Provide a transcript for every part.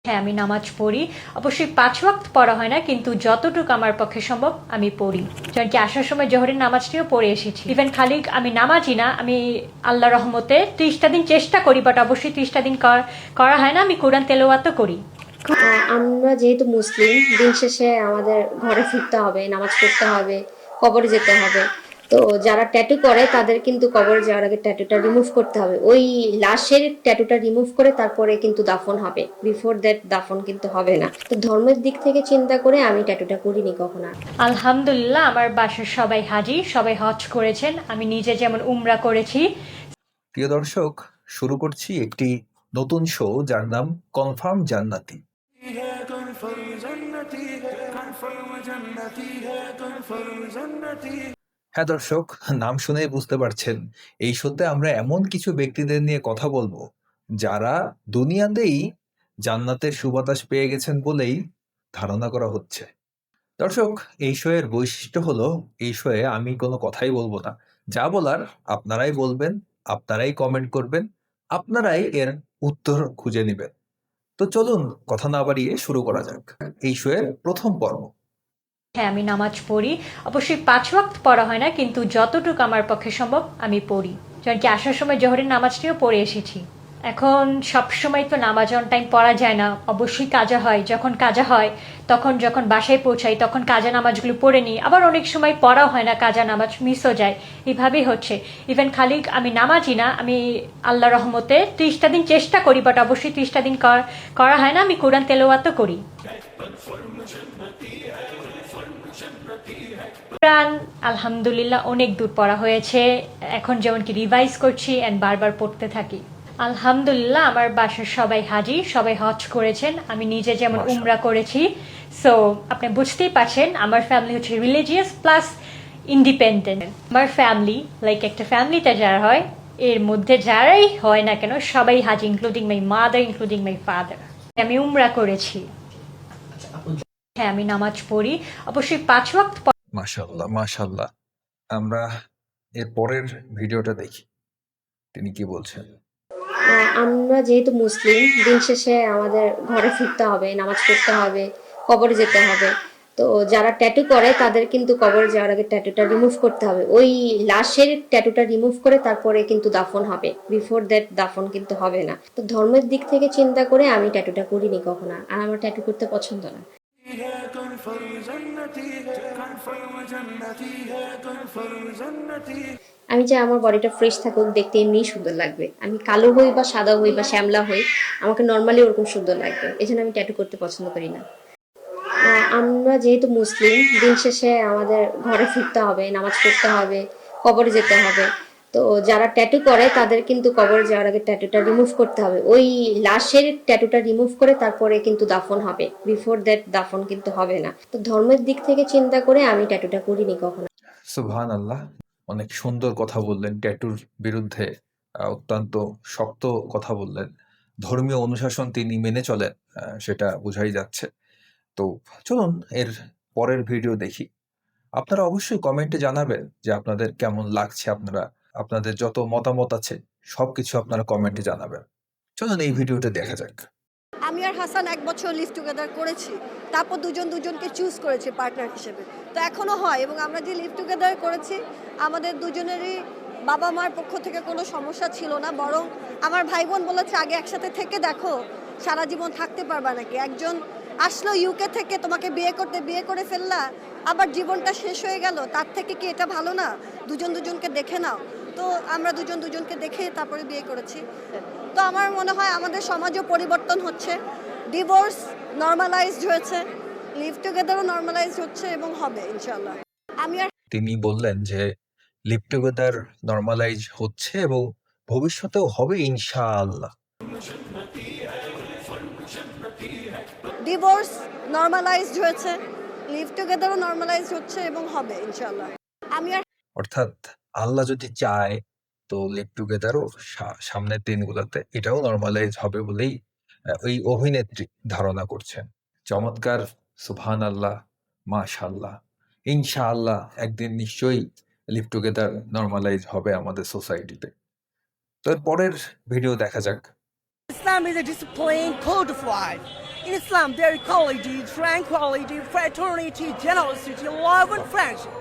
হ্যাঁ, আমি নামাজ পড়ি। অবশ্যই ৫ ওয়াক্ত পড়া হয় না, কিন্তু যতটুকু আমার পক্ষে সম্ভব আমি পড়ি। যেমন কি আসার সময় জোহরের নামাজটিও পড়ে এসেছি। ইভেন খালি আমি নামাজই না, আমি আল্লাহর রহমতে ৩০টা দিন চেষ্টা করি, বাট অবশ্যই ৩০টা দিন করা হয় না। আমি কোরআন তেলাওয়াতও করি। আমরা যেহেতু মুসলিম, দিন শেষে আমাদের ঘরে ফিরতে হবে, নামাজ পড়তে হবে, কবরে যেতে হবে। তো যারা ট্যাটু করে তাদের কিন্তু কবরে যাওয়ার আগে ট্যাটুটা রিমুভ করতে হবে। ওই লাশের ট্যাটুটা রিমুভ করে তারপরে কিন্তু দাফন হবে। বিফোর দ্যাট দাফন কিন্তু হবে না। তো ধর্মের দিক থেকে চিন্তা করে আমি ট্যাটুটা করিনি কখনো। আলহামদুলিল্লাহ, আমার বাসার সবাই হাজি, সবাই হজ করেছেন। আমি নিজে যেমন উমরা করেছি। প্রিয় দর্শক, শুরু করছি একটি নতুন শো যার নাম কনফার্ম জান্নাতি। হ্যাঁ দর্শক, নাম শুনেই বুঝতে পারছেন এই শোতে আমরা এমন কিছু ব্যক্তিদের নিয়ে কথা বলবো যারা দুনিয়াতেই জান্নাতের সুবাতাস পেয়ে গেছেন বলেই ধারণা করা হচ্ছে। দর্শক, এই শো এর বৈশিষ্ট্য হলো এই শোয়ে আমি কোনো কথাই বলবো না, যা বলার আপনারাই বলবেন, আপনারাই কমেন্ট করবেন, আপনারাই এর উত্তর খুঁজে নেবেন। তো চলুন কথা না বাড়িয়ে শুরু করা যাক এই শো এর প্রথম পর্ব। হ্যাঁ, আমি নামাজ পড়ি। অবশ্যই ৫ ওয়াক্ত পড়া হয় না, কিন্তু যতটুকু আমার পক্ষে সম্ভব আমি পড়ি। যেমন কি আসার সময় জোহরের নামাজটিও পড়ে এসেছি। এখন সবসময় তো নামাজ অন টাইম পড়া যায় না, অবশ্যই কাজা হয়। যখন কাজা হয় তখন যখন বাসায় পৌঁছাই তখন কাজা নামাজগুলো পড়ে নিই। আবার অনেক সময় পড়াও হয় না, কাজা নামাজ মিসও যায়। এইভাবেই হচ্ছে। ইভেন খালি আমি নামাজই না, আমি আল্লাহর রহমতে ৩০টা দিন চেষ্টা করি, বাট অবশ্যই ৩০টা দিন করা হয় না। আমি কোরআন তেলাওয়াতও করি। কোরআন আলহামদুলিল্লাহ অনেক দূর পড়া হয়েছে। এখন যেমন কি রিভাইজ করছি অ্যান্ড বারবার পড়তে থাকি। আলহামদুলিল্লাহ, আমার বাসার সবাই হাজি, সবাই হজ করেছেন। আমি নিজে যেমন মাশাআল্লাহ। উমরা করেছি। সো আপনি বুঝতেই পারছেন আমার ফ্যামিলি হচ্ছে রিলিজিয়াস প্লাস ইন্ডিপেন্ডেন্ট। আমার ফ্যামিলি লাইক একটা ফ্যামিলিতে যারা হয়, এর মধ্যে যারাই হয় না কেন সবাই হাজি, including my mother, including my father. আমি উমরা করেছি। হ্যাঁ, আমি নামাজ পড়ি। অবশ্যই ৫ ওয়াক্ত মাশাআল্লাহ, মাশাআল্লাহ। আমরা এর পরের ভিডিওটা দেখি তিনি কি বলছেন। আমরা যেহেতু মুসলিম, দিন শেষে আমাদের ঘরে ফিরতে হবে, নামাজ পড়তে হবে, কবরে যেতে হবে। তো যারা ট্যাটু করে তাদের কিন্তু কবরে যাওয়ার আগে ট্যাটুটা রিমুভ করতে হবে। ওই লাশের ট্যাটুটা রিমুভ করে তারপরে কিন্তু দাফন হবে। বিফোর দ্যাট দাফন কিন্তু হবে না। তো ধর্মের দিক থেকে চিন্তা করে আমি ট্যাটুটা করিনি কখনো। আর আমার ট্যাটু করতে পছন্দ না। আমি চাই আমার বডিটা ফ্রেশ থাকুক, দেখতে এমনিই সুন্দর লাগবে। আমি কালো হই বা সাদা হই বা শ্যামলা হই, আমাকে নর্মালি ওরকম সুন্দর লাগবে। এই জন্য আমি ট্যাটু করতে পছন্দ করি না। আমরা যেহেতু মুসলিম, দিন শেষে আমাদের ঘরে ফিরতে হবে, নামাজ পড়তে হবে, কবরে যেতে হবে। তো যারা ট্যাটু করে তাদের কিন্তু কবরে যাওয়ার আগে ট্যাটুটা রিমুভ করতে হবে। ওই লাশের ট্যাটুটা রিমুভ করে তারপরে কিন্তু দাফন হবে। বিফোর দ্যাট দাফন কিন্তু হবে না। তো ধর্মের দিক থেকে চিন্তা করে আমি ট্যাটুটা করিনি কখনো। সুবহানাল্লাহ, অনেক সুন্দর কথা বললেন। ট্যাটুর বিরুদ্ধে অত্যন্ত শক্ত কথা বললেন। ধর্মীয় অনুশাসন তিনি মেনে চলেন, সেটা বোঝাই যাচ্ছে। তো চলুন এর পরের ভিডিও দেখি। আপনারা অবশ্যই কমেন্টে জানাবেন যে আপনাদের কেমন লাগছে। আপনাদের যত মতামত আছে সবকিছু আপনারা কমেন্টে জানাবেন। চলুন এই ভিডিওটা দেখা যাক। আমি আর হাসান ১ বছর লিভ টুগেদার করেছি, তারপর দুজনকে চুজ করেছি পার্টনার হিসেবে। তো এখনও হয়, এবং আমরা যে লিভ টুগেদার করেছি আমাদের দুজনেরই বাবা মার পক্ষ থেকে কোনো সমস্যা ছিল না। বরং আমার ভাই বোন বলেছে আগে একসাথে থেকে দেখো সারা জীবন থাকতে পারবা নাকি। একজন আসলো ইউকে থেকে, তোমাকে বিয়ে করে ফেললা, আবার জীবনটা শেষ হয়ে গেল, তার থেকে কি এটা ভালো না? দুজনকে দেখে নাও। তো আমরা দুজনকে দেখে তারপরে বিয়ে করেছি। তো আমার মনে হয় আমাদের সমাজও পরিবর্তন হচ্ছে, ডিভোর্স নর্মালাইজড হয়েছে, লিভ টুগেদারও নর্মালাইজড হচ্ছে এবং হবে ইনশাল্লাহ। আমি আর তিনি বললেন যে লিভ টুগেদার নর্মালাইজ হচ্ছে এবং ভবিষ্যতেও হবে ইনশাআল্লাহ। ডিভোর্স নর্মালাইজড হয়েছে, লিভ টুগেদারও নর্মালাইজড হচ্ছে এবং হবে ইনশাল্লাহ। আমি আর অর্থাৎ আল্লাহ যদি চায় তো লিভ টুগেদারও সামনের দিনগুলোতে এটাও নর্মালাইজ হবে বলেই ওই অভিনেত্রী ধারণা করছেন। চমৎকার, সুবহানাল্লাহ, মাশাআল্লাহ। ইনশাআল্লাহ একদিন নিশ্চয়ই লিভ টুগেদার নর্মালাইজ হবে আমাদের সোসাইটিতে। তো এর পরের ভিডিও দেখা যাক। Islam is a disciplined code of life. In Islam, there is equality, tranquility, fraternity, generosity, love, and friendship.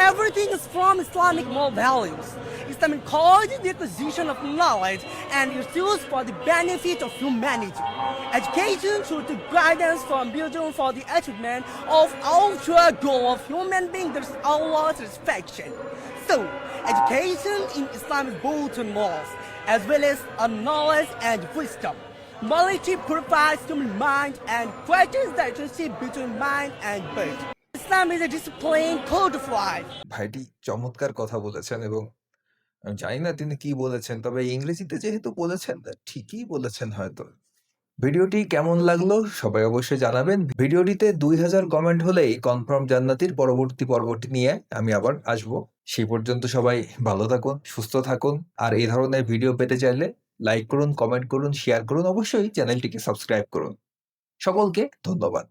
Everything is from Islamic moral values. Islam encourages the acquisition of knowledge and its use for the benefit of humanity. Education should be guidance from building for the achievement of ultra goal of human being, that is Allah's satisfaction. So, education in Islam is both in morals as well as a knowledge and wisdom. Morality purifies human mind and questions the relationship between mind and birth. Islam is a disciplined code of life. ভাইটি চমৎকার কথা বলেছেন এবং আমি জানি না তিনি কি বলেছেন, তবে ইংরেজিতে যেহেতু বলেছেন ঠিকই বলেছেন হয়তো। ভিডিওটি কেমন লাগলো সবাই অবশ্যই জানাবেন। ভিডিওটিতে 2000 কমেন্ট হলেই কনফার্ম জান্নাতির পরবর্তী পর্বটি নিয়ে আমি আবার আসব। সেই পর্যন্ত সবাই ভালো থাকুন, সুস্থ থাকুন। আর এই ধরনের ভিডিও পেতে চাইলে লাইক করুন, কমেন্ট করুন, শেয়ার করুন, অবশ্যই চ্যানেলটিকে সাবস্ক্রাইব করুন। সকলকে ধন্যবাদ।